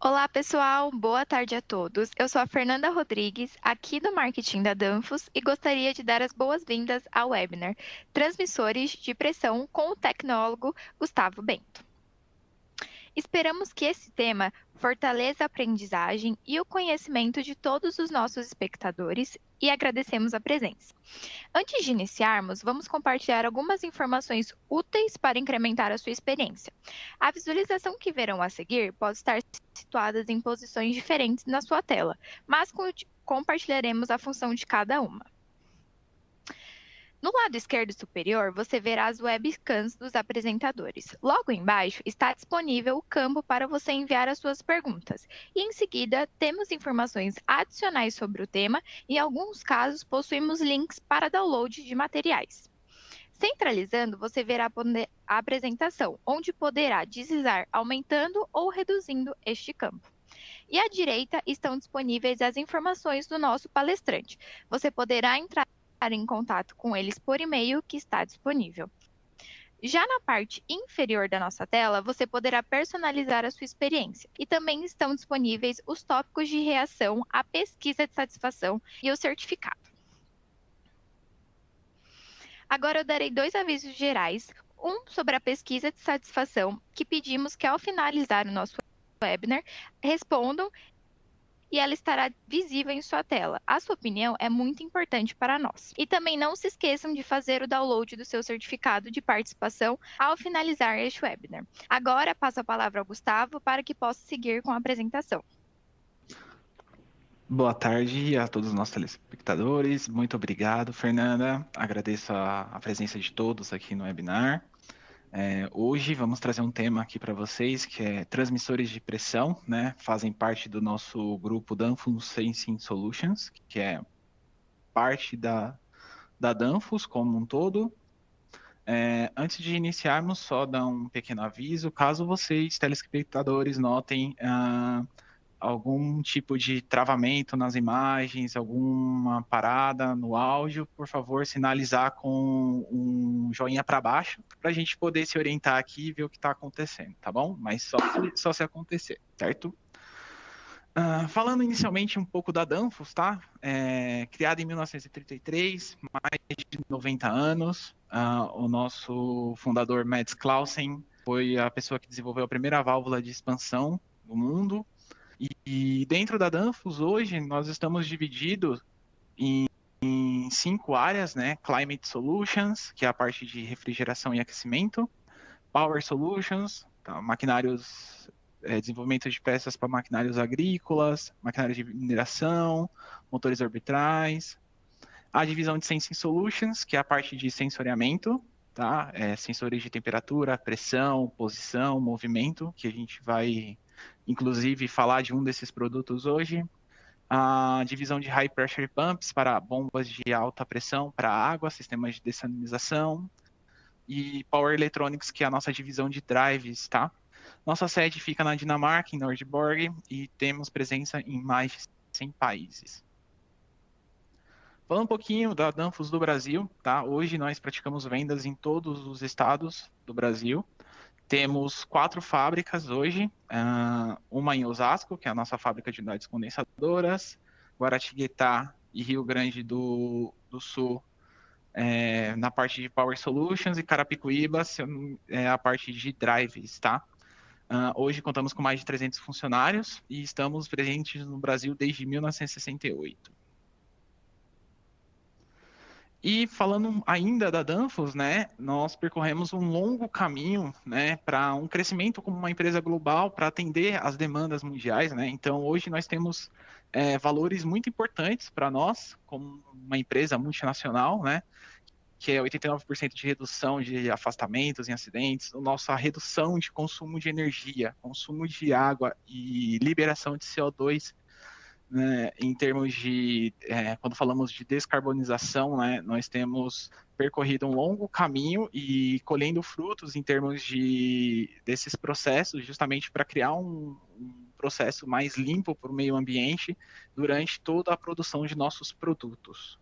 Olá, pessoal. Boa tarde a todos. Eu sou a Fernanda Rodrigues, aqui do marketing da Danfoss, e gostaria de dar as boas-vindas ao webinar Transmissores de Pressão com o tecnólogo Gustavo Bento. Esperamos que esse tema fortaleça a aprendizagem e o conhecimento de todos os nossos espectadores e agradecemos a presença. Antes de iniciarmos, vamos compartilhar algumas informações úteis para incrementar a sua experiência. A visualização que verão a seguir pode estar situadas em posições diferentes na sua tela, mas compartilharemos a função de cada uma. No lado esquerdo superior, você verá as webcams dos apresentadores. Logo embaixo está disponível o campo para você enviar as suas perguntas. E em seguida, temos informações adicionais sobre o tema e, em alguns casos, possuímos links para download de materiais. Centralizando, você verá a apresentação, onde poderá deslizar aumentando ou reduzindo este campo. E à direita estão disponíveis as informações do nosso palestrante. Você poderá entrar em contato com eles por e-mail que está disponível. Já na parte inferior da nossa tela, você poderá personalizar a sua experiência. E também estão disponíveis os tópicos de reação, a pesquisa de satisfação e o certificado. Agora eu darei 2 avisos gerais. Um sobre a pesquisa de satisfação, que pedimos que ao finalizar o nosso webinar, respondam e ela estará visível em sua tela. A sua opinião é muito importante para nós. E também não se esqueçam de fazer o download do seu certificado de participação ao finalizar este webinar. Agora passo a palavra ao Gustavo para que possa seguir com a apresentação. Boa tarde a todos os nossos telespectadores. Muito obrigado, Fernanda. Agradeço a presença de todos aqui no webinar. Hoje vamos trazer um tema aqui para vocês que é transmissores de pressão, né? Fazem parte do nosso grupo Danfoss Sensing Solutions, que é parte da Danfoss como um todo. Antes de iniciarmos, só dar um pequeno aviso, caso vocês, telespectadores, notem algum tipo de travamento nas imagens, alguma parada no áudio, por favor, sinalizar com um joinha para baixo, para a gente poder se orientar aqui e ver o que está acontecendo, tá bom? Mas só se acontecer, certo? Falando inicialmente um pouco da Danfoss, tá? Criada em 1933, mais de 90 anos. O nosso fundador, Mads Clausen, foi a pessoa que desenvolveu a primeira válvula de expansão do mundo. E dentro da Danfoss, hoje, nós estamos divididos em 5 áreas, né? Climate Solutions, que é a parte de refrigeração e aquecimento. Power Solutions, tá? Maquinários, desenvolvimento de peças para maquinários agrícolas, maquinários de mineração, motores orbitais. A divisão de Sensing Solutions, que é a parte de sensoriamento, tá? Sensores de temperatura, pressão, posição, movimento, que a gente vai, inclusive, falar de um desses produtos hoje. A divisão de High Pressure Pumps, para bombas de alta pressão para água, sistemas de dessalinização. E Power Electronics, que é a nossa divisão de drives, tá? Nossa sede fica na Dinamarca, em Nordborg, e temos presença em mais de 100 países. Falando um pouquinho da Danfoss do Brasil, tá? Hoje nós praticamos vendas em todos os estados do Brasil. Temos 4 fábricas hoje, uma em Osasco, que é a nossa fábrica de unidades condensadoras, Guaratinguetá e Rio Grande do Sul, na parte de Power Solutions, e Carapicuíba, a parte de drives, tá? Hoje contamos com mais de 300 funcionários e estamos presentes no Brasil desde 1968. E falando ainda da Danfoss, né, nós percorremos um longo caminho, né, para um crescimento como uma empresa global, para atender às demandas mundiais, né. Então, hoje nós temos valores muito importantes para nós, como uma empresa multinacional, né, que é 89% de redução de afastamentos em acidentes, a nossa redução de consumo de energia, consumo de água e liberação de CO2, né, em termos de, quando falamos de descarbonização, né, nós temos percorrido um longo caminho e colhendo frutos em termos desses processos, justamente para criar um processo mais limpo para o meio ambiente durante toda a produção de nossos produtos.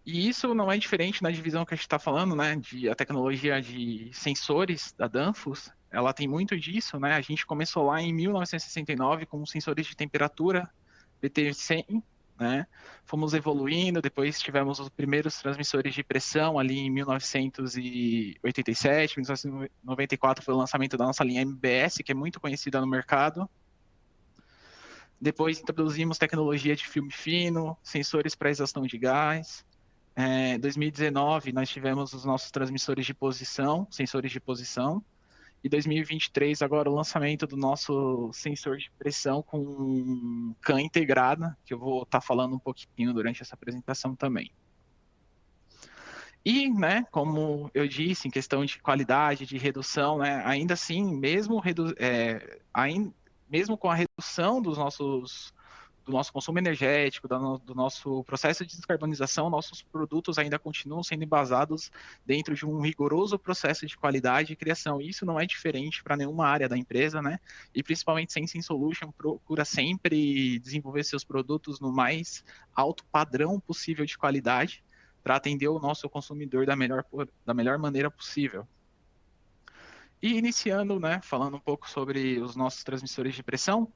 E isso não é diferente na divisão que a gente está falando, né, de a tecnologia de sensores da Danfoss, ela tem muito disso, né? A gente começou lá em 1969 com sensores de temperatura BT100, né? Fomos evoluindo, depois tivemos os primeiros transmissores de pressão ali em 1987, 1994 foi o lançamento da nossa linha MBS, que é muito conhecida no mercado. Depois introduzimos tecnologia de filme fino, sensores para exaustão de gás. Em 2019 nós tivemos os nossos transmissores de posição, sensores de posição. E 2023 agora o lançamento do nosso sensor de pressão com CAN integrada, que eu vou estar falando um pouquinho durante essa apresentação também. E, né, como eu disse, em questão de qualidade, de redução, né, ainda assim, mesmo com a redução do nosso consumo energético, do nosso processo de descarbonização, nossos produtos ainda continuam sendo embasados dentro de um rigoroso processo de qualidade e criação. E isso não é diferente para nenhuma área da empresa, né? E principalmente Sensing Solution procura sempre desenvolver seus produtos no mais alto padrão possível de qualidade para atender o nosso consumidor da melhor maneira possível. E iniciando, né, falando um pouco sobre os nossos transmissores de pressão,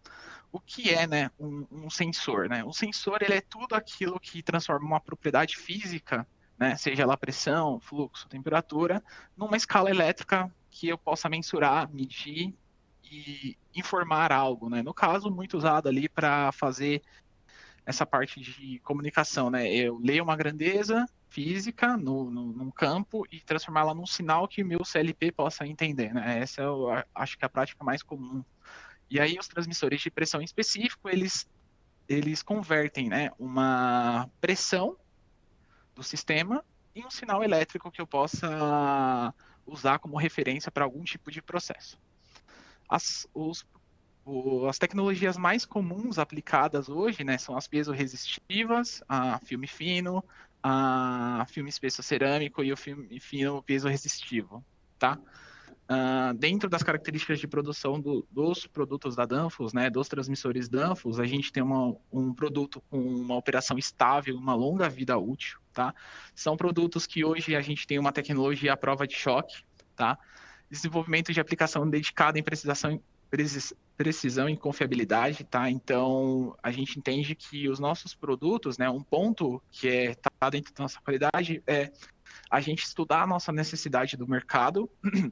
o que é, né, um sensor, né? Um sensor, ele é tudo aquilo que transforma uma propriedade física, né, seja ela pressão, fluxo, temperatura, numa escala elétrica que eu possa mensurar, medir e informar algo, né? No caso, muito usado ali para fazer essa parte de comunicação, né? Eu leio uma grandeza física num campo e transformá-la num sinal que o meu CLP possa entender, né? Essa eu acho que é a prática mais comum. E aí os transmissores de pressão em específico, eles convertem, né, uma pressão do sistema em um sinal elétrico que eu possa usar como referência para algum tipo de processo. As, os, as tecnologias mais comuns aplicadas hoje, né, são as piezoresistivas, a filme fino, a filme espesso cerâmico e o filme fino piezo-resistivo, tá? Dentro das características de produção dos produtos da Danfoss, né, dos transmissores Danfoss, a gente tem um produto com uma operação estável, uma longa vida útil, tá? São produtos que hoje a gente tem uma tecnologia à prova de choque, tá? Desenvolvimento de aplicação dedicada em precisão e confiabilidade, tá? Então, a gente entende que os nossos produtos, né, um ponto que tá dentro da nossa qualidade é a gente estudar a nossa necessidade do mercado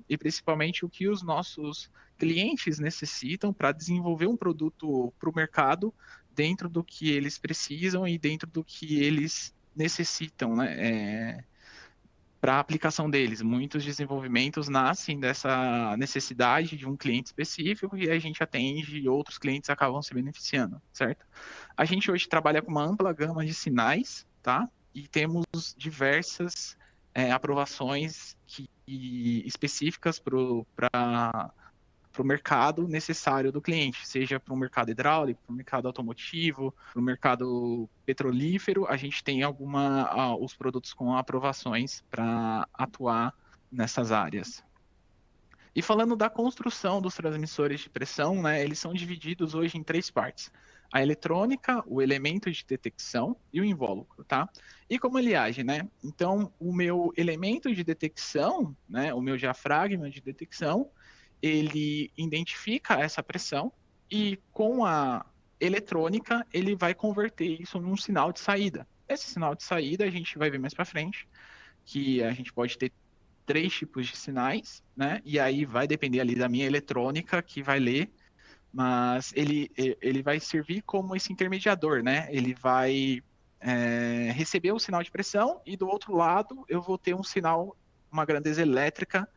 e principalmente o que os nossos clientes necessitam para desenvolver um produto para o mercado dentro do que eles precisam e dentro do que eles necessitam, né? Para a aplicação deles. Muitos desenvolvimentos nascem dessa necessidade de um cliente específico e a gente atende e outros clientes acabam se beneficiando, certo? A gente hoje trabalha com uma ampla gama de sinais, tá? E temos diversas aprovações específicas para o mercado necessário do cliente, seja para o mercado hidráulico, para o mercado automotivo, para o mercado petrolífero, a gente tem os produtos com aprovações para atuar nessas áreas. E falando da construção dos transmissores de pressão, né, eles são divididos hoje em três partes: a eletrônica, o elemento de detecção e o invólucro, tá? E como ele age, né? Então, o meu elemento de detecção, né, o meu diafragma de detecção, ele identifica essa pressão e com a eletrônica ele vai converter isso num sinal de saída. Esse sinal de saída a gente vai ver mais para frente, que a gente pode ter três tipos de sinais, né? E aí vai depender ali da minha eletrônica que vai ler, mas ele vai servir como esse intermediador, né? Ele vai receber o sinal de pressão e do outro lado eu vou ter um sinal, uma grandeza elétrica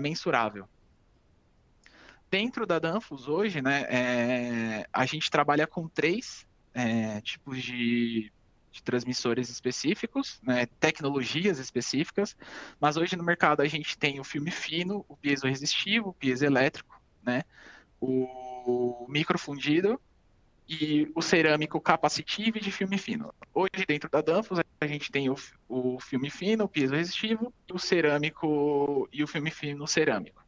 mensurável. Dentro da Danfoss hoje, né, a gente trabalha com três tipos de transmissores específicos, né, tecnologias específicas, mas hoje no mercado a gente tem o filme fino, o piezo-resistivo, o piezoelétrico, né, o microfundido e o cerâmico capacitivo e de filme fino. Hoje dentro da Danfoss a gente tem o filme fino, o piezo-resistivo, o cerâmico e o filme fino cerâmico,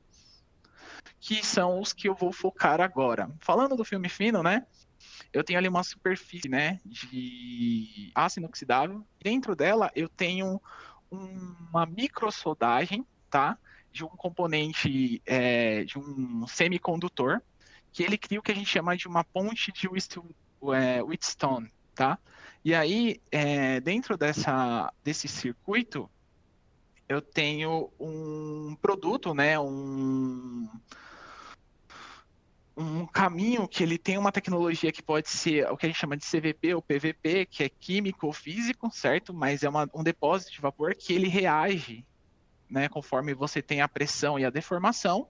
que são os que eu vou focar agora. Falando do filme fino, né? Eu tenho ali uma superfície, né, de aço inoxidável. Dentro dela eu tenho uma microsoldagem, tá? de um componente, de um semicondutor, que ele cria o que a gente chama de uma ponte de Wheatstone, tá? E aí, dentro desse circuito, eu tenho um produto, né, um caminho que ele tem uma tecnologia que pode ser o que a gente chama de CVP ou PVP, que é químico ou físico, certo? Mas é um depósito de vapor que ele reage, né, conforme você tem a pressão e a deformação,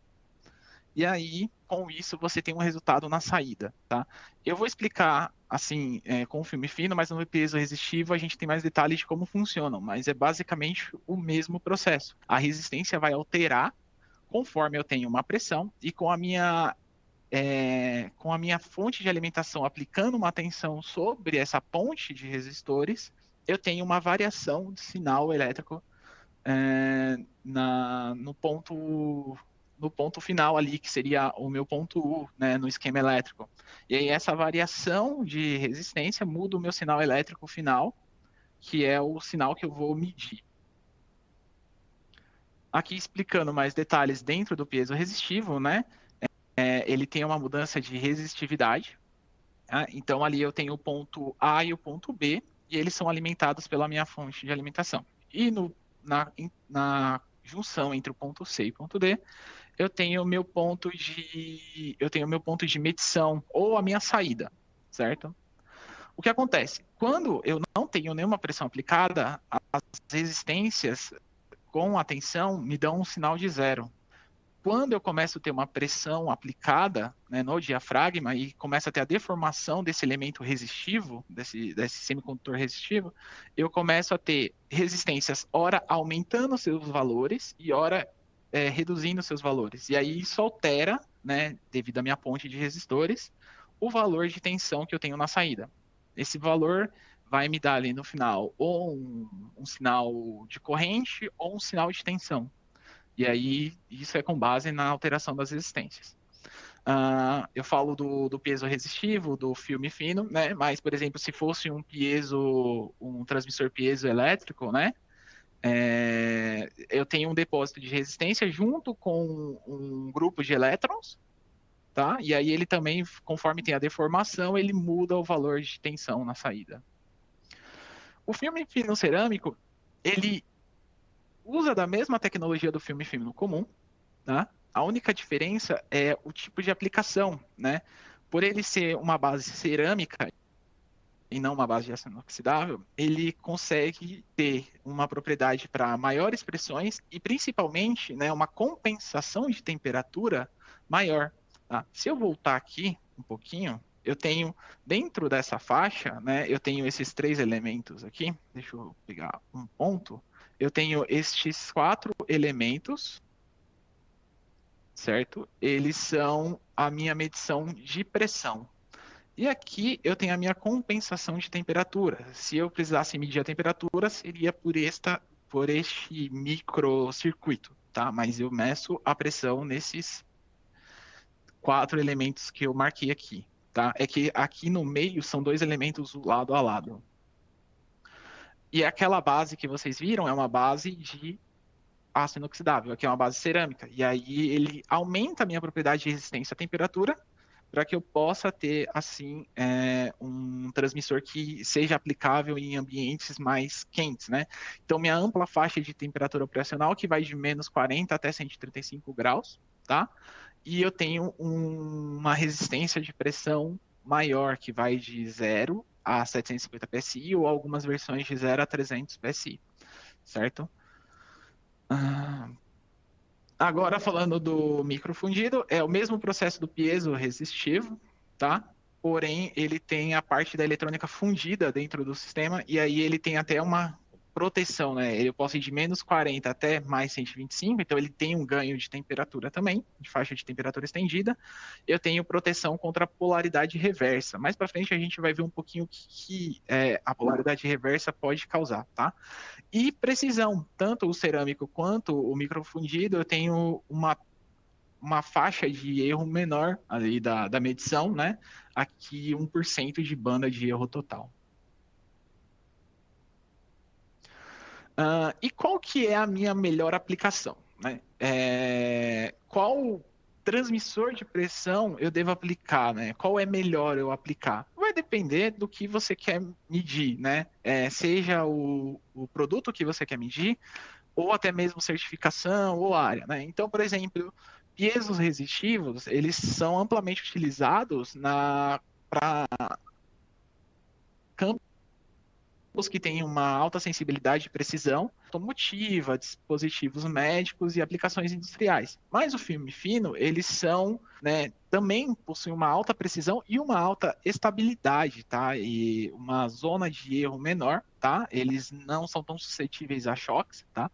e aí, com isso, você tem um resultado na saída, tá? Eu vou explicar, assim, com o filme fino, mas no peso resistivo a gente tem mais detalhes de como funcionam, mas é basicamente o mesmo processo. A resistência vai alterar conforme eu tenho uma pressão e com a minha fonte de alimentação aplicando uma tensão sobre essa ponte de resistores, eu tenho uma variação de sinal elétrico no ponto final ali, que seria o meu ponto U, né, no esquema elétrico. E aí essa variação de resistência muda o meu sinal elétrico final, que é o sinal que eu vou medir. Aqui explicando mais detalhes dentro do piezo resistivo, né? Ele tem uma mudança de resistividade. Tá? Então ali eu tenho o ponto A e o ponto B, e eles são alimentados pela minha fonte de alimentação. E na junção entre o ponto C e o ponto D, eu tenho meu ponto de medição ou a minha saída, certo? O que acontece? Quando eu não tenho nenhuma pressão aplicada, as resistências com a tensão me dão um sinal de zero. Quando eu começo a ter uma pressão aplicada, né, no diafragma e começa a ter a deformação desse elemento resistivo, desse semicondutor resistivo, eu começo a ter resistências, ora aumentando seus valores e ora reduzindo seus valores. E aí isso altera, né, devido à minha ponte de resistores, o valor de tensão que eu tenho na saída. Esse valor vai me dar ali no final ou um sinal de corrente ou um sinal de tensão. E aí, isso é com base na alteração das resistências. Eu falo do piezo resistivo, do filme fino, né? Mas, por exemplo, se fosse um transmissor piezoelétrico, né? Eu tenho um depósito de resistência junto com um grupo de elétrons, tá? E aí ele também, conforme tem a deformação, ele muda o valor de tensão na saída. O filme fino cerâmico, ele usa da mesma tecnologia do filme fino comum, tá? A única diferença é o tipo de aplicação, né? Por ele ser uma base cerâmica e não uma base de aço inoxidável, ele consegue ter uma propriedade para maiores pressões e principalmente, né, uma compensação de temperatura maior. Tá? Se eu voltar aqui um pouquinho, eu tenho dentro dessa faixa, né, eu tenho esses três elementos aqui. Deixa eu pegar um ponto. Eu tenho estes quatro elementos, certo? Eles são a minha medição de pressão. E aqui eu tenho a minha compensação de temperatura. Se eu precisasse medir a temperatura, seria por este microcircuito, tá? Mas eu meço a pressão nesses quatro elementos que eu marquei aqui, tá? É que aqui no meio são dois elementos lado a lado. E aquela base que vocês viram é uma base de aço inoxidável, aqui é uma base cerâmica. E aí ele aumenta a minha propriedade de resistência à temperatura para que eu possa ter, assim, um transmissor que seja aplicável em ambientes mais quentes, né? Então, minha ampla faixa de temperatura operacional, que vai de menos 40 até 135 graus, tá? E eu tenho uma resistência de pressão maior, que vai de 0 a 750 PSI, ou algumas versões de 0 a 300 PSI, certo? Agora, falando do microfundido, é o mesmo processo do piezo resistivo, tá? Porém, ele tem a parte da eletrônica fundida dentro do sistema, e aí ele tem até uma proteção, né? Eu posso ir de menos 40 até mais 125, então ele tem um ganho de temperatura também, de faixa de temperatura estendida. Eu tenho proteção contra a polaridade reversa. Mais para frente a gente vai ver um pouquinho o que a polaridade reversa pode causar, tá? E precisão, tanto o cerâmico quanto o microfundido, eu tenho uma faixa de erro menor ali da medição, né? Aqui 1% de banda de erro total. E qual que é a minha melhor aplicação? Né? qual transmissor de pressão eu devo aplicar, né? Qual é melhor eu aplicar? Vai depender do que você quer medir, né? Seja o produto que você quer medir, ou até mesmo certificação ou área, né? Então, por exemplo, piesos resistivos, eles são amplamente utilizados para campos que têm uma alta sensibilidade e precisão automotiva, dispositivos médicos e aplicações industriais. Mas o filme fino, eles são, né, também possuem uma alta precisão e uma alta estabilidade, tá? E uma zona de erro menor, tá? Eles não são tão suscetíveis a choques, tá?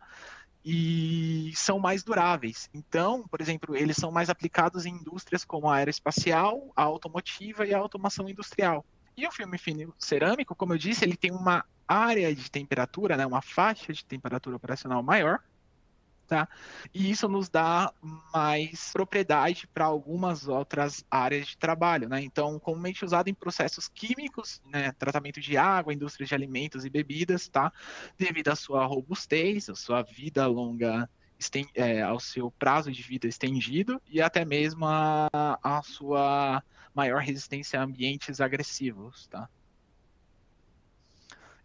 E são mais duráveis. Então, por exemplo, eles são mais aplicados em indústrias como a aeroespacial, a automotiva e a automação industrial. E o filme fino cerâmico, como eu disse, ele tem uma área de temperatura, né, uma faixa de temperatura operacional maior, tá? E isso nos dá mais propriedade para algumas outras áreas de trabalho, né? Então, comumente usado em processos químicos, né? Tratamento de água, indústria de alimentos e bebidas, tá? Devido à sua robustez, à sua vida longa, ao seu prazo de vida estendido e até mesmo a sua maior resistência a ambientes agressivos, tá?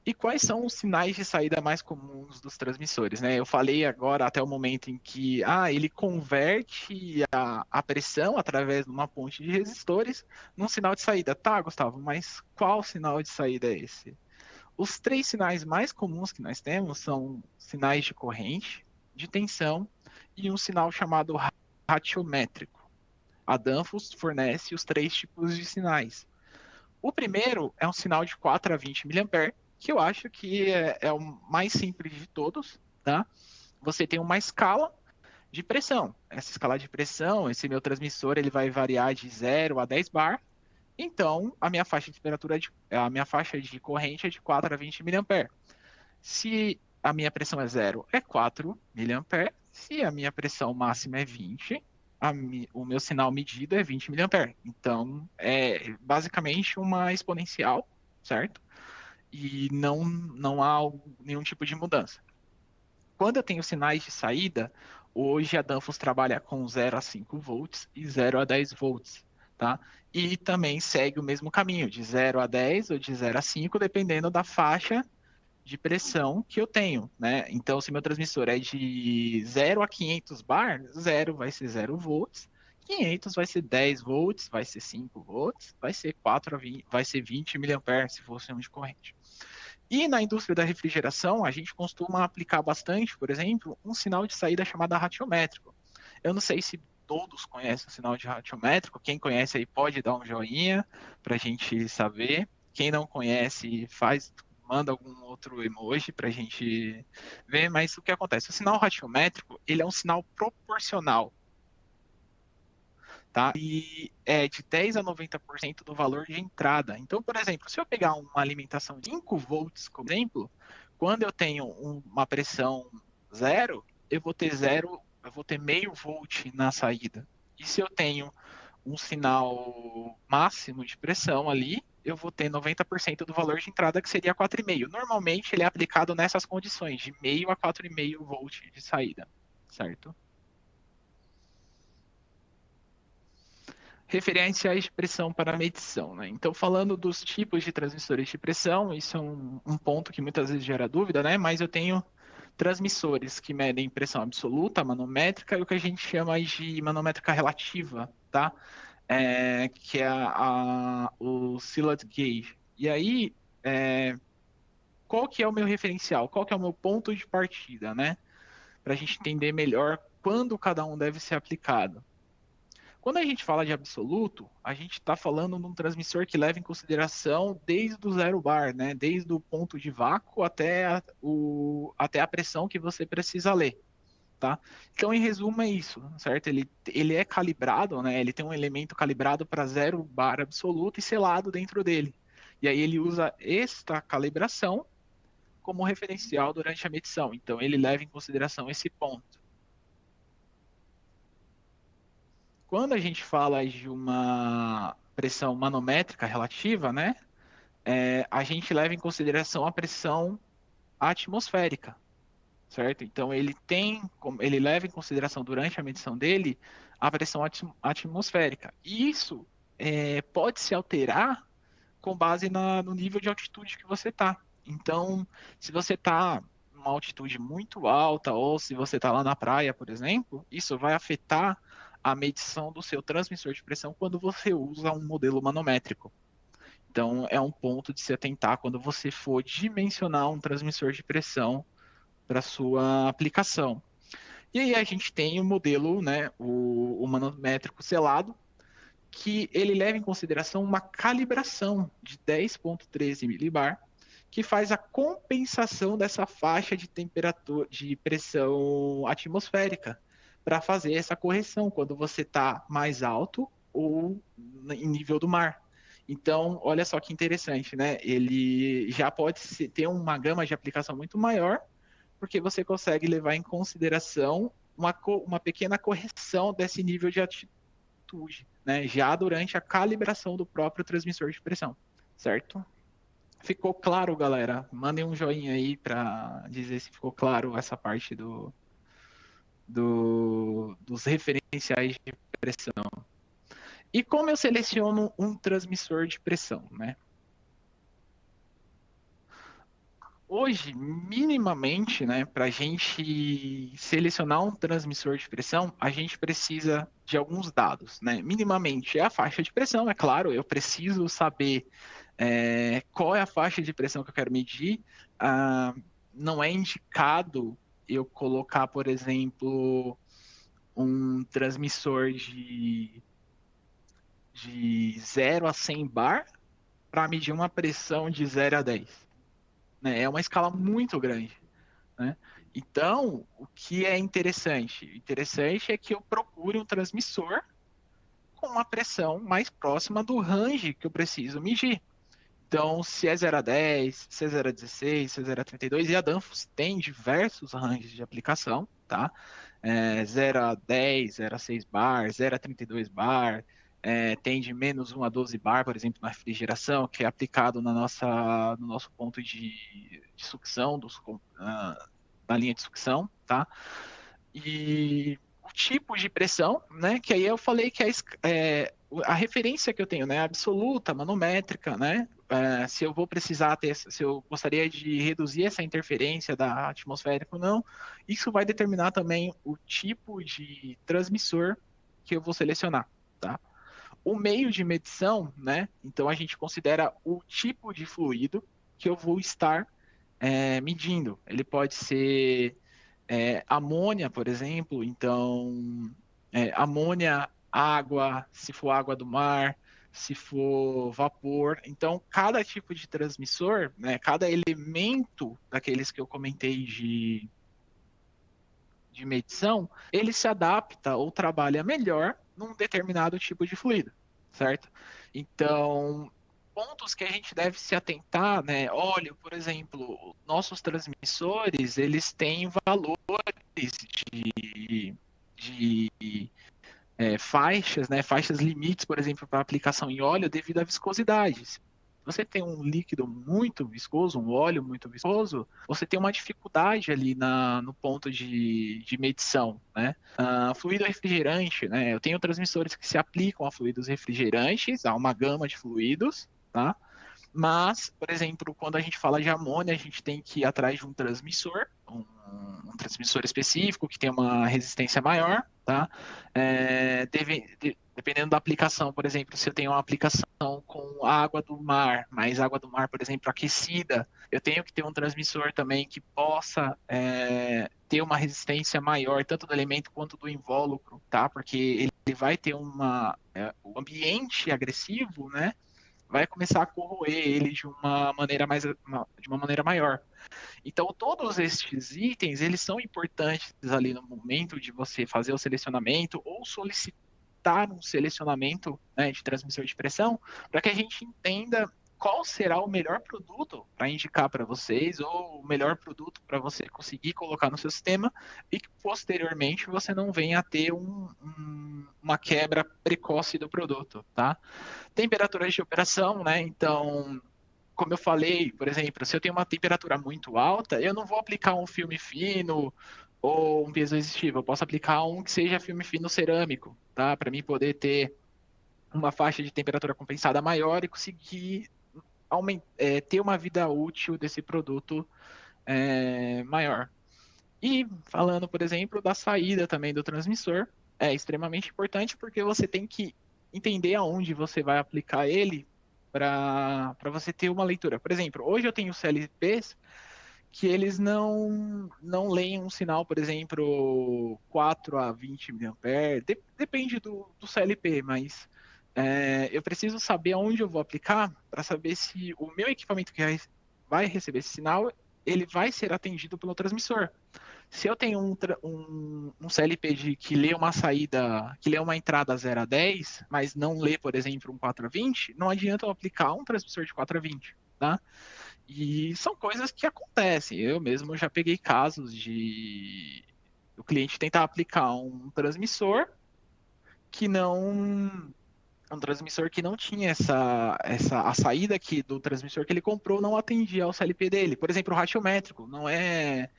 E quais são os sinais de saída mais comuns dos transmissores, né? Eu falei agora até o momento em que ele converte a pressão através de uma ponte de resistores num sinal de saída. Tá, Gustavo, mas qual sinal de saída é esse? Os três sinais mais comuns que nós temos são sinais de corrente, de tensão e um sinal chamado ratiométrico. A Danfoss fornece os três tipos de sinais. O primeiro é um sinal de 4 a 20 mA, que eu acho que é o mais simples de todos, tá? Você tem uma escala de pressão. Essa escala de pressão, esse meu transmissor, ele vai variar de 0 a 10 bar. Então, a minha faixa de temperatura, a minha faixa de corrente é de 4 a 20 mA. Se a minha pressão é 0, é 4 mA. Se a minha pressão máxima é 20, o meu sinal medido é 20 mA. Então, é basicamente uma exponencial, certo? E não há nenhum tipo de mudança. Quando eu tenho sinais de saída, hoje a Danfoss trabalha com 0 a 5 volts e 0 a 10 volts, tá? E também segue o mesmo caminho, de 0 a 10 ou de 0 a 5, dependendo da faixa de pressão que eu tenho, né? Então, se meu transmissor é de 0 a 500 bar, 0 vai ser 0 volts, 500 vai ser 10 volts, vai ser 5 volts, vai ser 4 a 20, vai ser 20 miliamperes se fosse um de corrente. E na indústria da refrigeração, a gente costuma aplicar bastante, por exemplo, um sinal de saída chamado ratiométrico. Eu não sei se todos conhecem o sinal de ratiométrico. Quem conhece aí pode dar um joinha para a gente saber. Quem não conhece, manda algum outro emoji para a gente ver. Mas o que acontece? O sinal ratiométrico, ele é um sinal proporcional, tá? E é de 10 a 90% do valor de entrada. Então, por exemplo, se eu pegar uma alimentação de 5 volts, como exemplo, quando eu tenho uma pressão zero, eu vou ter meio volt na saída. E se eu tenho um sinal máximo de pressão ali, eu vou ter 90% do valor de entrada, que seria 4,5. Normalmente ele é aplicado nessas condições, de meio a 4,5 volt de saída, certo? Referenciais de pressão para medição, né? Então, falando dos tipos de transmissores de pressão, isso é um ponto que muitas vezes gera dúvida, né? Mas eu tenho transmissores que medem pressão absoluta, manométrica, e o que a gente chama de manométrica relativa, tá? Que é o Silat Gauge. E aí, qual que é o meu referencial? Qual que é o meu ponto de partida, né? Para a gente entender melhor quando cada um deve ser aplicado. Quando a gente fala de absoluto, a gente está falando de um transmissor que leva em consideração desde o zero bar, né? Desde o ponto de vácuo até a pressão que você precisa ler, tá? Então, em resumo, é isso, certo? Ele é calibrado, né? Ele tem um elemento calibrado para zero bar absoluto e selado dentro dele. E aí ele usa esta calibração como referencial durante a medição. Então, ele leva em consideração esse ponto. Quando a gente fala de uma pressão manométrica relativa, né, a gente leva em consideração a pressão atmosférica. certo? Então ele leva em consideração durante a medição dele a pressão atmosférica. E isso pode se alterar com base no nível de altitude que você está. Então, se você está em uma altitude muito alta ou se você está lá na praia, por exemplo, isso vai afetar a medição do seu transmissor de pressão quando você usa um modelo manométrico. Então, é um ponto de se atentar quando você for dimensionar um transmissor de pressão para sua aplicação. E aí a gente tem o modelo, né, o manométrico selado, que ele leva em consideração uma calibração de 10,13 milibar, que faz a compensação dessa faixa de temperatura, de pressão atmosférica, para fazer essa correção quando você está mais alto ou em nível do mar. Então, olha só que interessante, né? Ele já pode ter uma gama de aplicação muito maior, porque você consegue levar em consideração uma pequena correção desse nível de atitude, né? Já durante a calibração do próprio transmissor de pressão, certo? Ficou claro, galera? Mandem um joinha aí para dizer se ficou claro essa parte dos referenciais de pressão. E como eu seleciono um transmissor de pressão, né? Hoje, minimamente, né, para a gente selecionar um transmissor de pressão, a gente precisa de alguns dados, né? Minimamente é a faixa de pressão, é claro, eu preciso saber qual é a faixa de pressão que eu quero medir. Não é indicado eu colocar, por exemplo, um transmissor de 0 a 100 bar para medir uma pressão de 0 a 10. Né? É uma escala muito grande. Né? Então, o que é interessante? Interessante é que eu procure um transmissor com uma pressão mais próxima do range que eu preciso medir. Então, se é 0 a 10, se é 0 a 16, se é 0 a 32, e a Danfoss tem diversos ranges de aplicação, tá? 0 a 10, 0 a 6 bar, 0 a 32 bar, tem de menos 1 a 12 bar, por exemplo, na refrigeração, que é aplicado no nosso ponto de sucção, na linha de sucção, tá? E o tipo de pressão, né? Que aí eu falei que a referência que eu tenho, né? Absoluta, manométrica, né? Se eu vou precisar ter, se eu gostaria de reduzir essa interferência da atmosférica ou não, isso vai determinar também o tipo de transmissor que eu vou selecionar, tá? O meio de medição, né? Então a gente considera o tipo de fluido que eu vou estar medindo. Ele pode ser amônia, por exemplo, então amônia, água, se for água do mar, se for vapor. Então, cada tipo de transmissor, né, cada elemento daqueles que eu comentei de medição, ele se adapta ou trabalha melhor num determinado tipo de fluido, certo? Então, pontos que a gente deve se atentar, né? Óleo, por exemplo, nossos transmissores, eles têm valores de faixas, né? Faixas limites, por exemplo, para aplicação em óleo devido à viscosidade. Se você tem um líquido muito viscoso, um óleo muito viscoso, você tem uma dificuldade ali no ponto de medição, né? Fluido refrigerante, né? Eu tenho transmissores que se aplicam a fluidos refrigerantes, há uma gama de fluidos, tá? Mas, por exemplo, quando a gente fala de amônia, a gente tem que ir atrás de um transmissor, um transmissor específico que tem uma resistência maior, tá? Dependendo da aplicação, por exemplo, se eu tenho uma aplicação com água do mar, mais água do mar, por exemplo, aquecida, eu tenho que ter um transmissor também que possa ter uma resistência maior, tanto do elemento quanto do invólucro, tá? Porque ele vai ter o ambiente agressivo, né? Vai começar a corroer ele de uma maneira maior. Então, todos estes itens, eles são importantes ali no momento de você fazer o selecionamento ou solicitar um selecionamento, né, de transmissor de pressão, para que a gente entenda qual será o melhor produto para indicar para vocês ou o melhor produto para você conseguir colocar no seu sistema e que posteriormente você não venha a ter uma quebra precoce do produto, tá? Temperaturas de operação, né? Então, como eu falei, por exemplo, se eu tenho uma temperatura muito alta, eu não vou aplicar um filme fino ou um peso resistivo. Eu posso aplicar um que seja filme fino cerâmico, tá? Para mim poder ter uma faixa de temperatura compensada maior e conseguir ter uma vida útil desse produto maior. E falando, por exemplo, da saída também do transmissor, é extremamente importante porque você tem que entender aonde você vai aplicar ele para você ter uma leitura. Por exemplo, hoje eu tenho CLPs que eles não leem um sinal, por exemplo, 4 a 20 mA, depende do CLP, mas eu preciso saber aonde eu vou aplicar para saber se o meu equipamento que vai receber esse sinal, ele vai ser atendido pelo transmissor. Se eu tenho um CLP que lê uma saída, que lê uma entrada 0 a 10, mas não lê, por exemplo, um 4 a 20, não adianta eu aplicar um transmissor de 4 a 20, tá? E são coisas que acontecem. Eu mesmo já peguei casos de o cliente tentar aplicar que não um transmissor que não tinha a saída aqui do transmissor que ele comprou não atendia ao CLP dele. Por exemplo, o ratiométrico, não é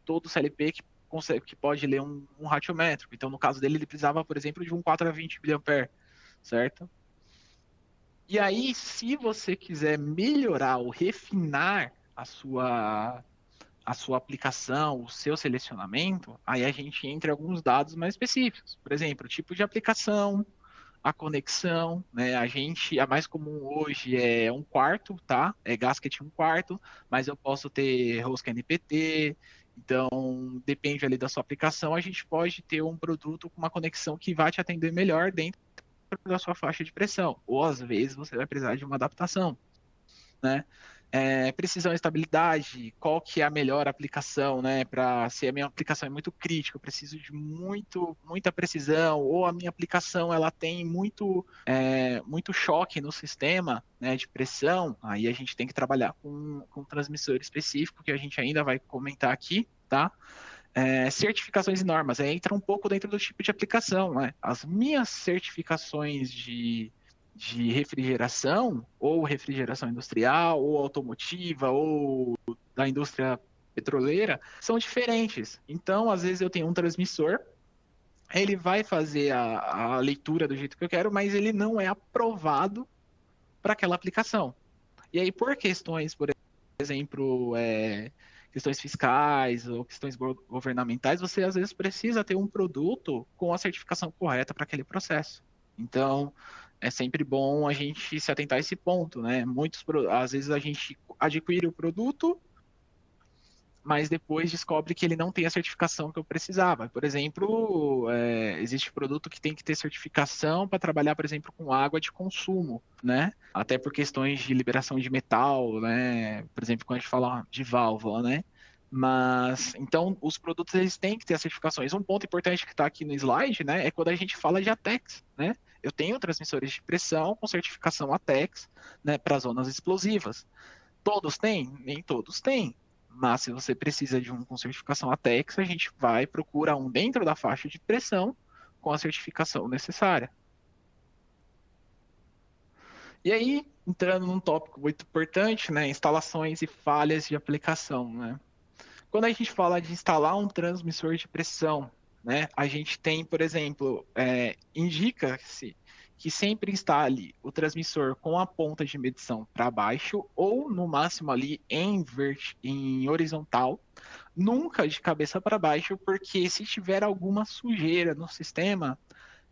todo CLP que pode ler um ratiométrico. Então, no caso dele, ele precisava, por exemplo, de um 4 a 20 mA, certo? E aí, se você quiser melhorar ou refinar a sua aplicação, o seu selecionamento, aí a gente entra em alguns dados mais específicos. Por exemplo, o tipo de aplicação, a conexão, né? A mais comum hoje é um quarto, tá? É gasket um quarto, mas eu posso ter rosca NPT. Então, depende ali da sua aplicação, a gente pode ter um produto com uma conexão que vai te atender melhor dentro da sua faixa de pressão. Ou às vezes você vai precisar de uma adaptação, né? Precisão e estabilidade, qual que é a melhor aplicação, né? Para se a minha aplicação é muito crítica, eu preciso de muita precisão, ou a minha aplicação ela tem muito choque no sistema, né, de pressão, aí a gente tem que trabalhar com um transmissor específico que a gente ainda vai comentar aqui, tá? Certificações e normas, entra um pouco dentro do tipo de aplicação, né? As minhas certificações de refrigeração, ou refrigeração industrial, ou automotiva, ou da indústria petroleira, são diferentes. Então, às vezes eu tenho um transmissor, ele vai fazer a leitura do jeito que eu quero, mas ele não é aprovado para aquela aplicação. E aí, por questões, por exemplo, questões fiscais ou questões governamentais, você às vezes precisa ter um produto com a certificação correta para aquele processo. Então, é sempre bom a gente se atentar a esse ponto, né? Às vezes a gente adquire o produto, mas depois descobre que ele não tem a certificação que eu precisava. Por exemplo, existe produto que tem que ter certificação para trabalhar, por exemplo, com água de consumo, né? Até por questões de liberação de metal, né? Por exemplo, quando a gente fala de válvula, né? Mas, então, os produtos eles têm que ter as certificações. Um ponto importante que está aqui no slide, né, é quando a gente fala de ATEX, né? Eu tenho transmissores de pressão com certificação ATEX, né, para zonas explosivas. Todos têm? Nem todos têm. Mas se você precisa de um com certificação ATEX, a gente vai procurar um dentro da faixa de pressão com a certificação necessária. E aí, entrando num tópico muito importante, né, instalações e falhas de aplicação, né? Quando a gente fala de instalar um transmissor de pressão, né, a gente tem, por exemplo, indica-se que sempre instale o transmissor com a ponta de medição para baixo ou no máximo ali em horizontal, nunca de cabeça para baixo, porque se tiver alguma sujeira no sistema,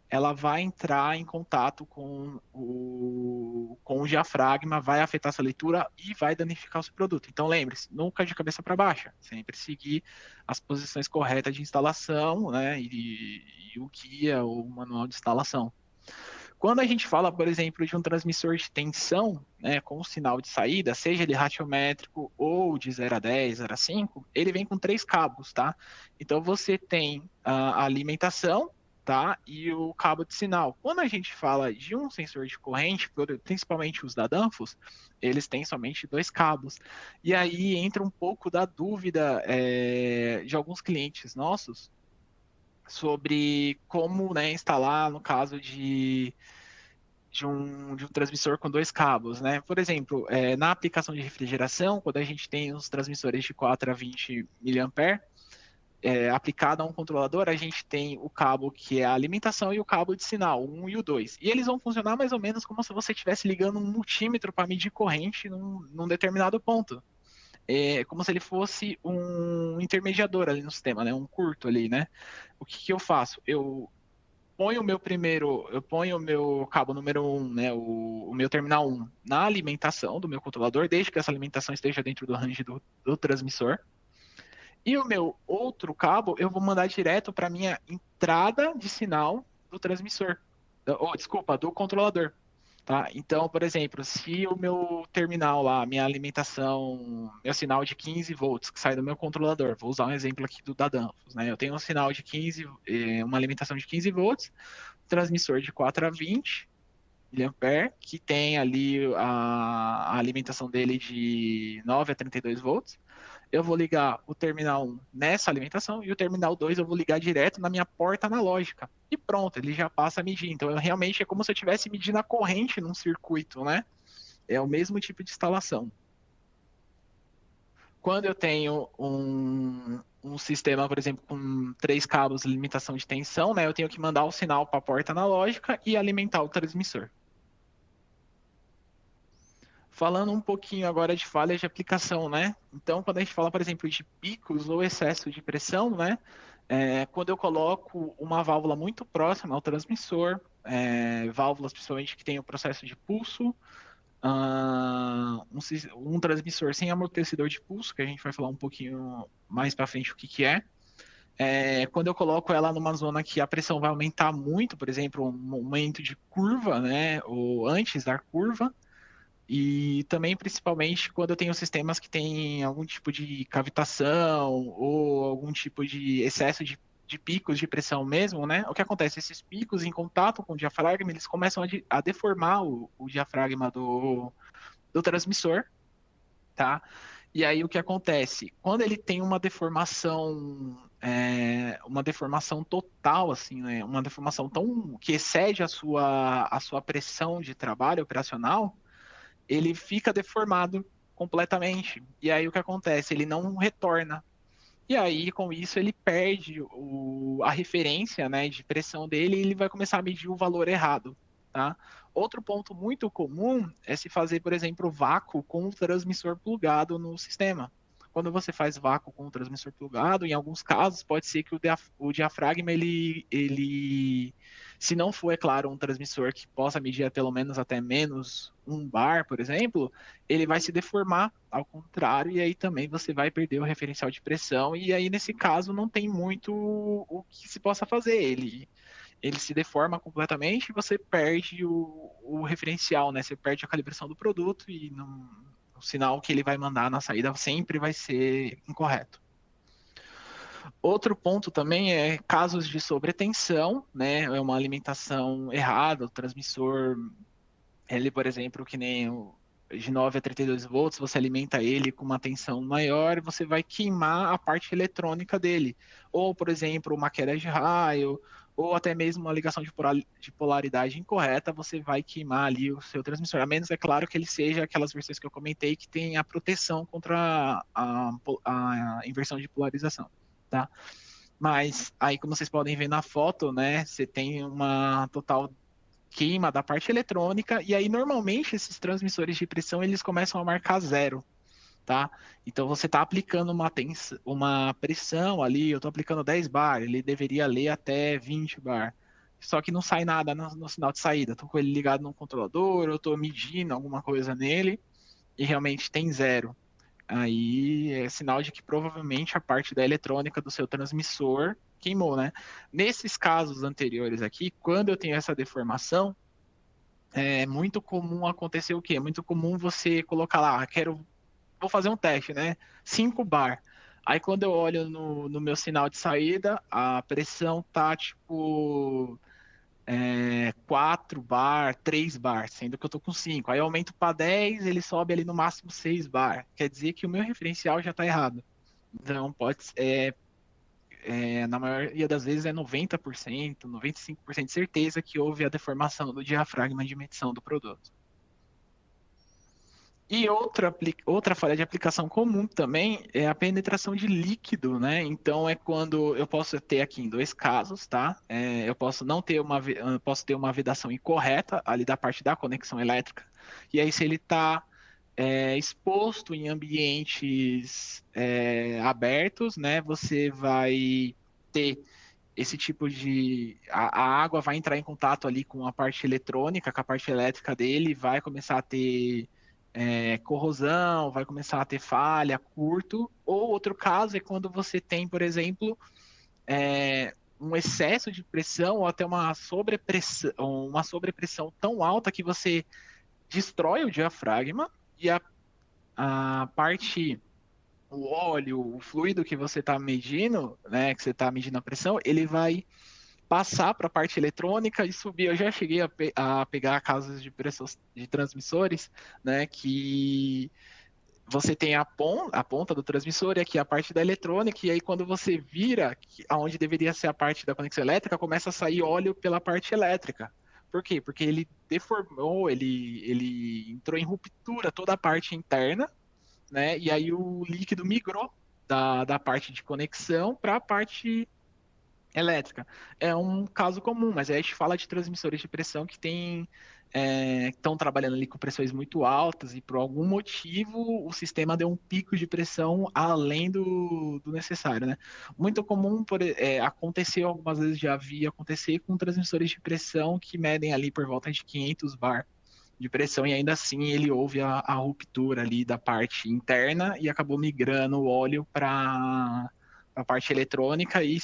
ela vai entrar em contato com o diafragma, vai afetar sua leitura e vai danificar o seu produto. Então lembre-se, nunca de cabeça para baixo, sempre seguir as posições corretas de instalação, né, e o guia ou o manual de instalação. Quando a gente fala, por exemplo, de um transmissor de tensão, né, com sinal de saída, seja ele ratiométrico ou de 0 a 10, 0 a 5, ele vem com 3 cabos, tá? Então você tem a alimentação, tá? E o cabo de sinal. Quando a gente fala de um sensor de corrente, principalmente os da Danfoss, eles têm somente 2 cabos. E aí entra um pouco da dúvida de alguns clientes nossos sobre como, né, instalar no caso de um transmissor com dois cabos, né? Por exemplo, na aplicação de refrigeração, quando a gente tem os transmissores de 4 a 20 mA, aplicado a um controlador, a gente tem o cabo que é a alimentação e o cabo de sinal, o 1 e o 2. E eles vão funcionar mais ou menos como se você estivesse ligando um multímetro para medir corrente num determinado ponto. É como se ele fosse um intermediador ali no sistema, né? Um curto ali, né? O que, que eu faço? Eu ponho o meu cabo número um, né? O meu terminal um na alimentação do meu controlador, desde que essa alimentação esteja dentro do range do transmissor. E o meu outro cabo eu vou mandar direto para minha entrada de sinal do transmissor. Desculpa, do controlador. Tá? Então, por exemplo, se o meu terminal lá, minha alimentação, meu sinal de 15 volts que sai do meu controlador, vou usar um exemplo aqui da Danfoss, né? Eu tenho um sinal de 15, uma alimentação de 15 volts, transmissor de 4 a 20 mA, que tem ali a alimentação dele de 9 a 32 volts. Eu vou ligar o terminal 1 nessa alimentação e o terminal 2 eu vou ligar direto na minha porta analógica. E pronto, ele já passa a medir. Então, realmente é como se eu estivesse medindo a corrente num circuito, né? É o mesmo tipo de instalação. Quando eu tenho um sistema, por exemplo, com 3 cabos de limitação de tensão, né? Eu tenho que mandar o sinal para a porta analógica e alimentar o transmissor. Falando um pouquinho agora de falhas de aplicação, né? Então, quando a gente fala, por exemplo, de picos ou excesso de pressão, né? Quando eu coloco uma válvula muito próxima ao transmissor, válvulas principalmente que tem o processo de pulso, um transmissor sem amortecedor de pulso, que a gente vai falar um pouquinho mais para frente o que, que é. Quando eu coloco ela numa zona que a pressão vai aumentar muito, por exemplo, um momento de curva, né? Ou antes da curva, e também, principalmente, quando eu tenho sistemas que têm algum tipo de cavitação ou algum tipo de excesso de picos de pressão mesmo, né? O que acontece? Esses picos em contato com o diafragma, eles começam a deformar o diafragma do transmissor, tá? E aí o que acontece? Quando ele tem uma deformação total, assim, né? Uma deformação tão que excede a sua pressão de trabalho operacional, ele fica deformado completamente. E aí o que acontece? Ele não retorna. E aí, com isso, ele perde a referência, né, de pressão dele e ele vai começar a medir o valor errado. Tá? Outro ponto muito comum é se fazer, por exemplo, vácuo com o transmissor plugado no sistema. Quando você faz vácuo com o transmissor plugado, em alguns casos pode ser que o diafragma, se não for, é claro, um transmissor que possa medir pelo menos até menos 1 bar, por exemplo, ele vai se deformar ao contrário, e aí também você vai perder o referencial de pressão, e aí nesse caso não tem muito o que se possa fazer. Ele se deforma completamente e você perde o referencial, né? Você perde a calibração do produto e o sinal que ele vai mandar na saída sempre vai ser incorreto. Outro ponto também é casos de sobretensão, né? É uma alimentação errada, o transmissor, ele, por exemplo, que nem de 9 a 32 volts, você alimenta ele com uma tensão maior, você vai queimar a parte eletrônica dele. Ou, por exemplo, uma queda de raio, ou até mesmo uma ligação de polaridade incorreta, você vai queimar ali o seu transmissor. A menos, é claro, que ele seja aquelas versões que eu comentei que tem a proteção contra a inversão de polarização, tá? Mas aí, como vocês podem ver na foto, né, você tem uma total queima da parte eletrônica, e aí normalmente esses transmissores de pressão eles começam a marcar zero, tá? Então você está aplicando uma pressão ali, eu estou aplicando 10 bar, ele deveria ler até 20 bar. Só que não sai nada no sinal de saída. Estou com ele ligado no controlador, eu estou medindo alguma coisa nele e realmente tem zero. Aí é sinal de que provavelmente a parte da eletrônica do seu transmissor queimou, né? Nesses casos anteriores aqui, quando eu tenho essa deformação, é muito comum acontecer o quê? É muito comum você colocar lá, vou fazer um teste, né? 5 bar. Aí quando eu olho no meu sinal de saída, a pressão tá tipo 4 bar, 3 bar, sendo que eu tô com 5. Aí eu aumento para 10, ele sobe ali no máximo 6 bar. Quer dizer que o meu referencial já está errado. Então na maioria das vezes é 90%, 95% de certeza que houve a deformação do diafragma de medição do produto. E outra falha de aplicação comum também é a penetração de líquido, né? Então é quando eu posso ter aqui em dois casos, tá? Eu posso não ter eu posso ter uma vedação incorreta ali da parte da conexão elétrica. E aí se ele está exposto em ambientes abertos, né? Você vai ter esse tipo de. A água vai entrar em contato ali com a parte eletrônica, com a parte elétrica dele, vai começar a ter corrosão, vai começar a ter falha, curto. Ou outro caso é quando você tem, por exemplo, um excesso de pressão ou até uma sobrepressão tão alta que você destrói o diafragma e a parte o óleo, o fluido que você está medindo, né, que você está medindo a pressão, ele vai passar para a parte eletrônica e subir. Eu já cheguei a pegar casos de pressos de transmissores, né, que você tem a ponta do transmissor e aqui a parte da eletrônica, e aí quando você vira, aonde deveria ser a parte da conexão elétrica, começa a sair óleo pela parte elétrica. Por quê? Porque ele deformou, ele entrou em ruptura toda a parte interna, né? E aí o líquido migrou da parte de conexão para a parte elétrica. É um caso comum, mas aí a gente fala de transmissores de pressão que estão trabalhando ali com pressões muito altas e por algum motivo o sistema deu um pico de pressão além do necessário, né? Muito comum aconteceu algumas vezes, já vi acontecer com transmissores de pressão que medem ali por volta de 500 bar de pressão e ainda assim ele houve a ruptura ali da parte interna e acabou migrando o óleo para a parte eletrônica e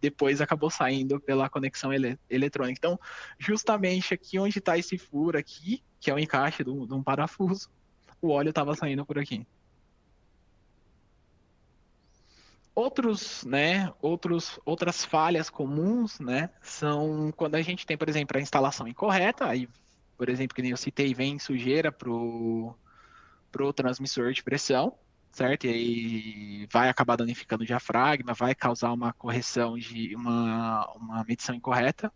depois acabou saindo pela conexão eletrônica. Então, justamente aqui onde está esse furo aqui, que é o encaixe de um parafuso, o óleo estava saindo por aqui. Outras falhas comuns, né, são quando a gente tem, por exemplo, a instalação incorreta, aí, por exemplo, que nem eu citei, vem sujeira pro transmissor de pressão, certo? E aí vai acabar danificando o diafragma, vai causar uma correção de uma medição incorreta.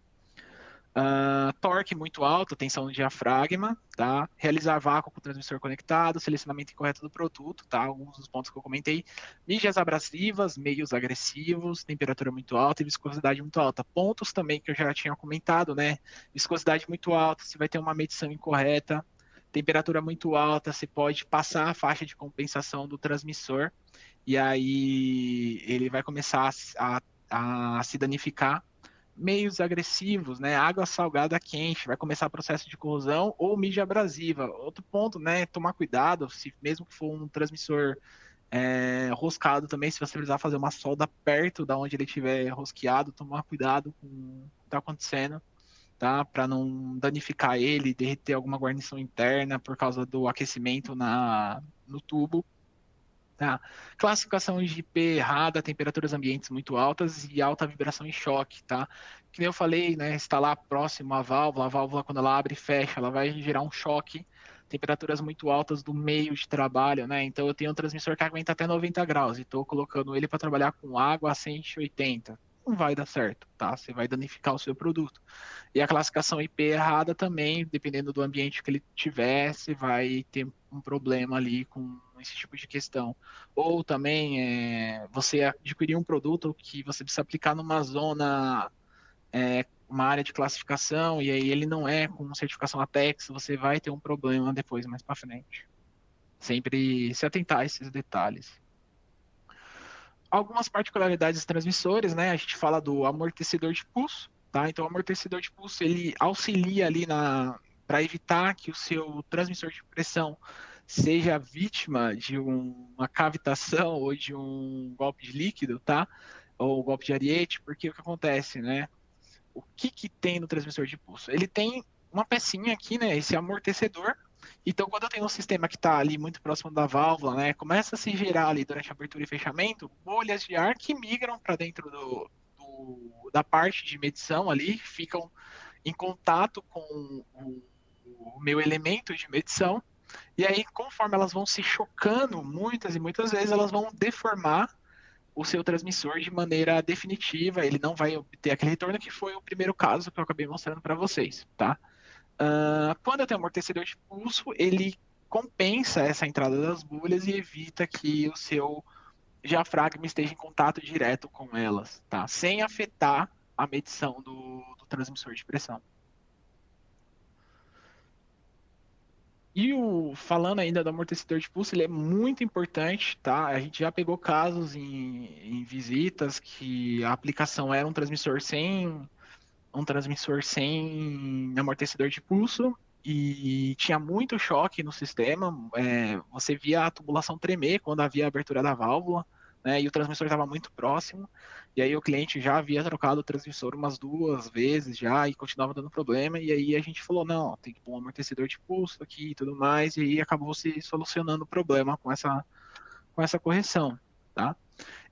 Torque muito alto, tensão no diafragma, tá? Realizar vácuo com o transmissor conectado, selecionamento incorreto do produto, tá? Alguns dos pontos que eu comentei. Mídias abrasivas, meios agressivos, temperatura muito alta e viscosidade muito alta. Pontos também que eu já tinha comentado, né? Viscosidade muito alta, você vai ter uma medição incorreta. Temperatura muito alta, você pode passar a faixa de compensação do transmissor e aí ele vai começar a se danificar. Meios agressivos, né? Água salgada quente, vai começar o processo de corrosão ou mídia abrasiva. Outro ponto, né? Tomar cuidado, se mesmo que for um transmissor roscado também, se você precisar fazer uma solda perto da onde ele estiver rosqueado, tomar cuidado com o que está acontecendo, tá? Para não danificar ele, derreter alguma guarnição interna por causa do aquecimento no tubo. Tá. Classificação de IP errada, temperaturas ambientes muito altas e alta vibração e choque, tá? Que nem eu falei, né? Está lá próximo à válvula, a válvula quando ela abre e fecha, ela vai gerar um choque, temperaturas muito altas do meio de trabalho, né? Então eu tenho um transmissor que aguenta até 90 graus e estou colocando ele para trabalhar com água a 180. Não vai dar certo, tá? Você vai danificar o seu produto. E a classificação IP errada também, dependendo do ambiente que ele tiver, você vai ter um problema ali com esse tipo de questão. Ou também você adquirir um produto que você precisa aplicar numa zona, uma área de classificação, e aí ele não é com certificação ATEX, você vai ter um problema depois, mais para frente. Sempre se atentar a esses detalhes. Algumas particularidades dos transmissores, né? A gente fala do amortecedor de pulso, tá? Então, o amortecedor de pulso, ele auxilia ali para evitar que o seu transmissor de pressão seja vítima de uma cavitação ou de um golpe de líquido, tá? Ou golpe de ariete, porque o que acontece, né? O que tem no transmissor de pulso? Ele tem uma pecinha aqui, né? Esse amortecedor. Então, quando eu tenho um sistema que está ali muito próximo da válvula, né? Começa a se gerar ali durante a abertura e fechamento bolhas de ar que migram para dentro da parte de medição ali, ficam em contato com o meu elemento de medição. E aí, conforme elas vão se chocando muitas e muitas vezes, elas vão deformar o seu transmissor de maneira definitiva, ele não vai obter aquele retorno que foi o primeiro caso que eu acabei mostrando para vocês, tá? Quando eu tenho amortecedor de pulso, ele compensa essa entrada das bolhas e evita que o seu diafragma esteja em contato direto com elas, tá? Sem afetar a medição do transmissor de pressão. E falando ainda do amortecedor de pulso, ele é muito importante, tá? A gente já pegou casos em visitas que a aplicação era um transmissor sem amortecedor de pulso e tinha muito choque no sistema. Você via a tubulação tremer quando havia a abertura da válvula, né? E o transmissor estava muito próximo. E aí o cliente já havia trocado o transmissor umas 2 vezes já e continuava dando problema. E aí a gente falou, não, tem que pôr um amortecedor de pulso aqui e tudo mais. E aí acabou se solucionando o problema com essa correção, tá?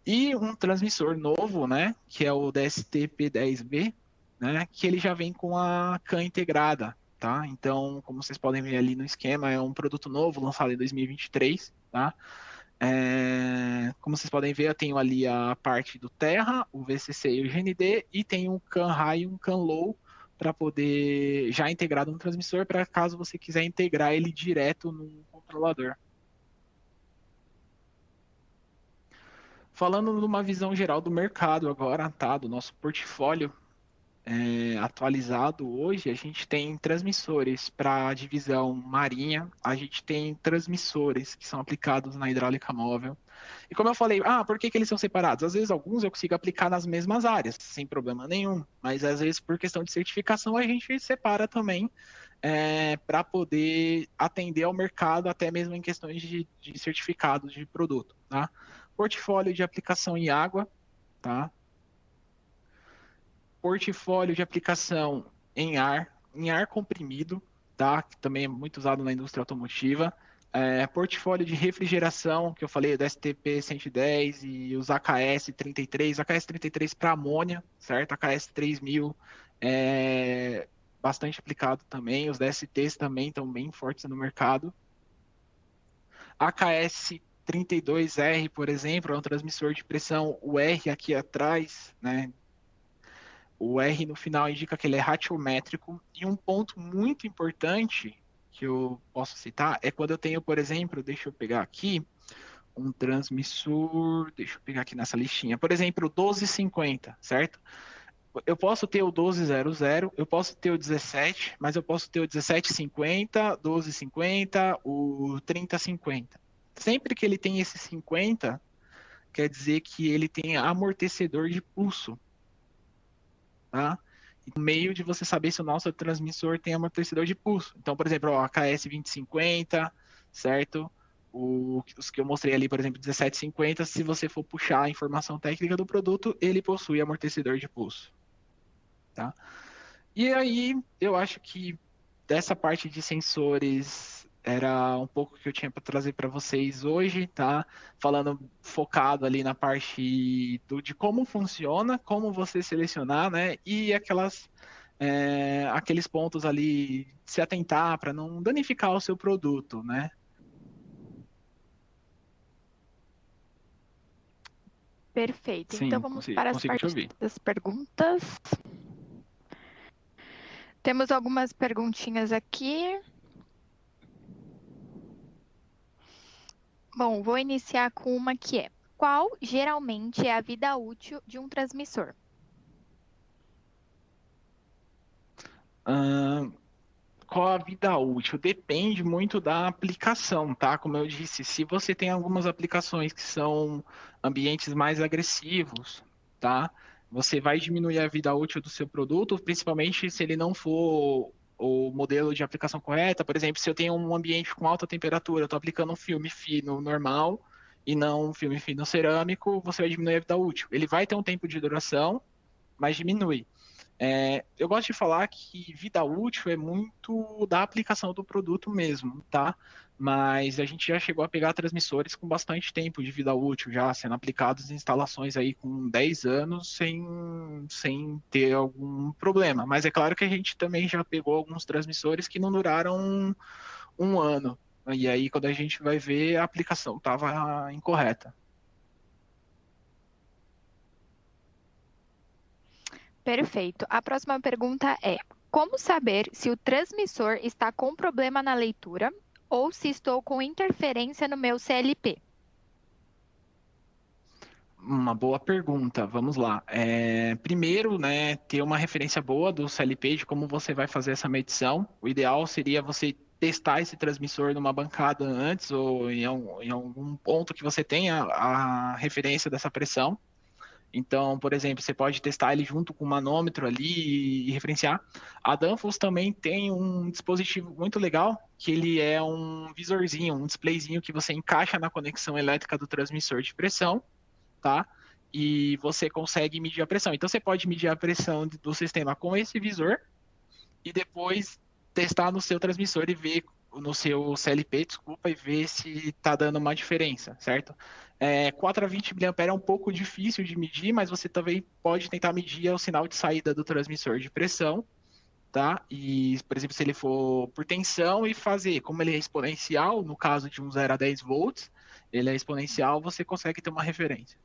E um transmissor novo, né, que é o DST-P10B, né, que ele já vem com a CAN integrada, tá? Então, como vocês podem ver ali no esquema, é um produto novo, lançado em 2023, tá? Como vocês podem ver, eu tenho ali a parte do Terra, o VCC e o GND, e tem um CAN High e um CAN Low para poder já integrado no transmissor, para caso você quiser integrar ele direto no controlador. Falando numa visão geral do mercado agora, tá? Do nosso portfólio atualizado hoje, a gente tem transmissores para a divisão marinha, a gente tem transmissores que são aplicados na hidráulica móvel. E como eu falei, por que eles são separados? Às vezes alguns eu consigo aplicar nas mesmas áreas, sem problema nenhum, mas às vezes por questão de certificação a gente separa também para poder atender ao mercado, até mesmo em questões de certificados de produto, tá? Portfólio de aplicação em água, tá? Portfólio de aplicação em ar comprimido, tá? Que também é muito usado na indústria automotiva. Portfólio de refrigeração, que eu falei, do STP 110 e os AKS 33, AKS 33 para amônia, certo? AKS 3000 bastante aplicado também, os DSTs também estão bem fortes no mercado. AKS 32R, por exemplo, é um transmissor de pressão, o R aqui atrás, né? O R no final indica que ele é ratiométrico. E um ponto muito importante que eu posso citar é quando eu tenho, por exemplo, deixa eu pegar aqui, um transmissor, deixa eu pegar aqui nessa listinha, por exemplo, o 1250, certo? Eu posso ter o 1200, eu posso ter o 17, mas eu posso ter o 1750, 1250, o 3050. Sempre que ele tem esse 50, quer dizer que ele tem amortecedor de pulso, tá? O meio de você saber se o nosso transmissor tem amortecedor de pulso. Então, por exemplo, o AKS 2050, certo? Os que eu mostrei ali, por exemplo, 1750, se você for puxar a informação técnica do produto, ele possui amortecedor de pulso, tá? E aí, eu acho que dessa parte de sensores era um pouco que eu tinha para trazer para vocês hoje, tá? Falando focado ali na parte de como funciona, como você selecionar, né? E aqueles pontos ali se atentar para não danificar o seu produto, né? Perfeito. Então Sim, vamos consigo, para as consigo te partes ouvir. das perguntas. Temos algumas perguntinhas aqui. Bom, vou iniciar com uma que é: qual geralmente é a vida útil de um transmissor? Qual a vida útil? Depende muito da aplicação, tá? Como eu disse, se você tem algumas aplicações que são ambientes mais agressivos, tá? Você vai diminuir a vida útil do seu produto, principalmente se ele não for o modelo de aplicação correta. Por exemplo, se eu tenho um ambiente com alta temperatura, eu estou aplicando um filme fino normal e não um filme fino cerâmico, você vai diminuir a vida útil. Ele vai ter um tempo de duração, mas diminui. Eu gosto de falar que vida útil é muito da aplicação do produto mesmo, tá? Mas a gente já chegou a pegar transmissores com bastante tempo de vida útil, já sendo aplicados em instalações aí com 10 anos sem ter algum problema. Mas é claro que a gente também já pegou alguns transmissores que não duraram um ano. E aí, quando a gente vai ver, a aplicação estava incorreta. Perfeito. A próxima pergunta é: como saber se o transmissor está com problema na leitura ou se estou com interferência no meu CLP? Uma boa pergunta, vamos lá. Primeiro, né, ter uma referência boa do CLP de como você vai fazer essa medição. O ideal seria você testar esse transmissor numa bancada antes ou em algum ponto que você tenha a referência dessa pressão. Então, por exemplo, você pode testar ele junto com o manômetro ali e referenciar. A Danfoss também tem um dispositivo muito legal, que ele é um visorzinho, um displayzinho que você encaixa na conexão elétrica do transmissor de pressão, tá? E você consegue medir a pressão. Então, você pode medir a pressão do sistema com esse visor e depois testar no seu transmissor e ver no seu CLP, desculpa, e ver se está dando uma diferença, certo? 4 a 20 mA é um pouco difícil de medir, mas você também pode tentar medir o sinal de saída do transmissor de pressão, tá? E, por exemplo, se ele for por tensão e fazer, como ele é exponencial, no caso de um 0 a 10 volts, ele é exponencial, você consegue ter uma referência.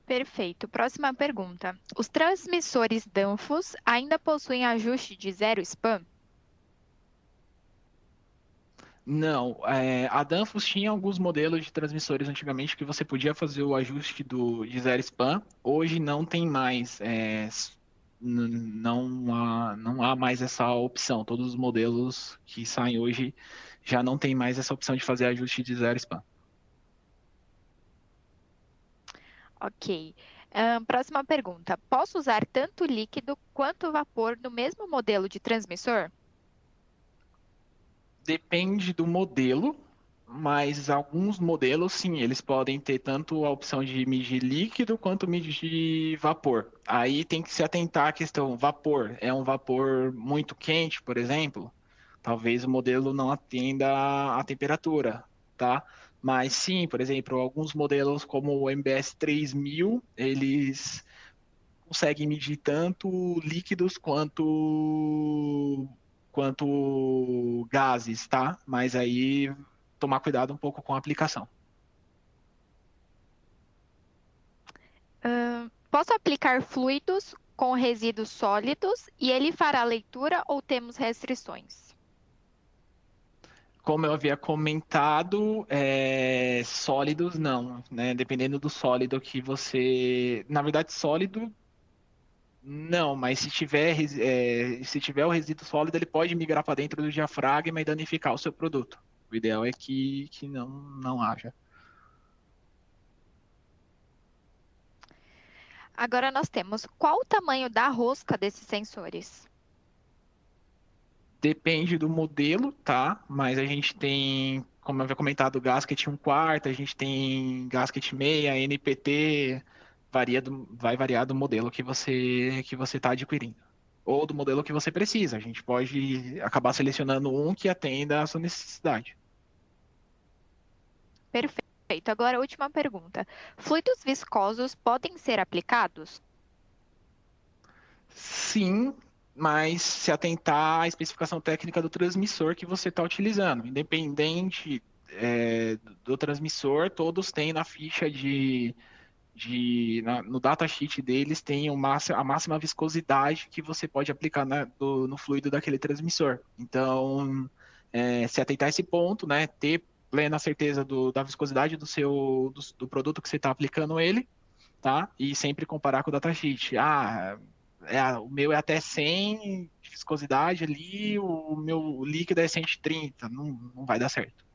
Perfeito. Próxima pergunta: os transmissores Danfoss ainda possuem ajuste de zero spam? Não, a Danfoss tinha alguns modelos de transmissores antigamente que você podia fazer o ajuste de zero spam. Hoje não tem mais, não há mais essa opção. Todos os modelos que saem hoje já não tem mais essa opção de fazer ajuste de zero spam. Ok. Próxima pergunta: posso usar tanto líquido quanto vapor no mesmo modelo de transmissor? Depende do modelo, mas alguns modelos, sim, eles podem ter tanto a opção de medir líquido quanto medir vapor. Aí tem que se atentar à questão, vapor, é um vapor muito quente, por exemplo, talvez o modelo não atenda à temperatura, tá? Mas sim, por exemplo, alguns modelos como o MBS 3000, eles conseguem medir tanto líquidos quanto gases, tá? Mas aí tomar cuidado um pouco com a aplicação. Posso aplicar fluidos com resíduos sólidos e ele fará leitura ou temos restrições? Como eu havia comentado, sólidos não, né? Dependendo do sólido que você. Na verdade, sólido não, mas se tiver o resíduo sólido, ele pode migrar para dentro do diafragma e danificar o seu produto. O ideal é que não haja. Agora nós temos qual o tamanho da rosca desses sensores? Depende do modelo, tá? Mas a gente tem, como eu havia comentado, gasket 1/4, a gente tem gasket meia, NPT, vai variar do modelo que você está adquirindo. Ou do modelo que você precisa. A gente pode acabar selecionando um que atenda à sua necessidade. Perfeito. Agora a última pergunta. Fluidos viscosos podem ser aplicados? Sim, mas se atentar à especificação técnica do transmissor que você está utilizando. Independente, do transmissor, todos têm na ficha no datasheet deles tem a máxima viscosidade que você pode aplicar no fluido daquele transmissor. Então, se atentar a esse ponto, né, ter plena certeza da viscosidade do produto que você está aplicando ele, tá? E sempre comparar com o datasheet. O meu é até 100 de viscosidade ali, o meu líquido é 130, não vai dar certo.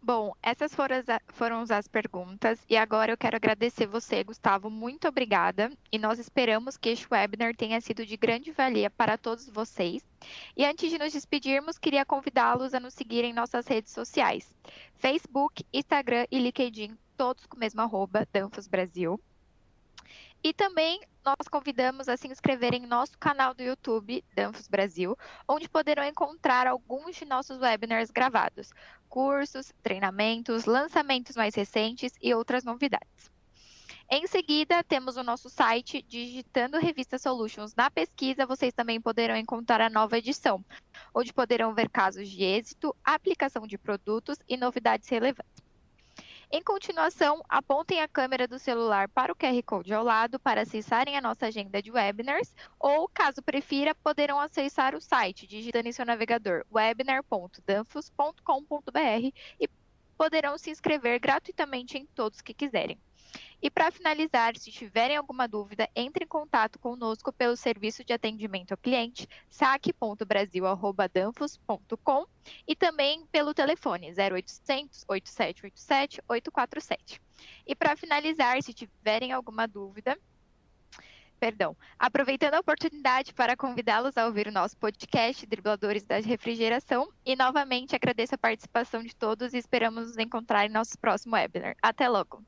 Bom, essas foram as perguntas e agora eu quero agradecer você, Gustavo. Muito obrigada. E nós esperamos que este webinar tenha sido de grande valia para todos vocês. E antes de nos despedirmos, queria convidá-los a nos seguir em nossas redes sociais: Facebook, Instagram e LinkedIn, todos com o mesmo arroba, Danfos Brasil. E também nós convidamos a se inscreverem em nosso canal do YouTube, Danfos Brasil, onde poderão encontrar alguns de nossos webinars gravados, cursos, treinamentos, lançamentos mais recentes e outras novidades. Em seguida, temos o nosso site. Digitando Revista Solutions na pesquisa, vocês também poderão encontrar a nova edição, onde poderão ver casos de êxito, aplicação de produtos e novidades relevantes. Em continuação, apontem a câmera do celular para o QR Code ao lado para acessarem a nossa agenda de webinars, ou, caso prefira, poderão acessar o site digitando em seu navegador webinar.danfoss.com.br e poderão se inscrever gratuitamente em todos que quiserem. E para finalizar, se tiverem alguma dúvida, entre em contato conosco pelo serviço de atendimento ao cliente saque.brasil@danfoss.com e também pelo telefone 0800 8787 847. E para finalizar, se tiverem alguma dúvida, aproveitando a oportunidade para convidá-los a ouvir o nosso podcast Dribladores da Refrigeração e novamente agradeço a participação de todos e esperamos nos encontrar em nosso próximo webinar. Até logo!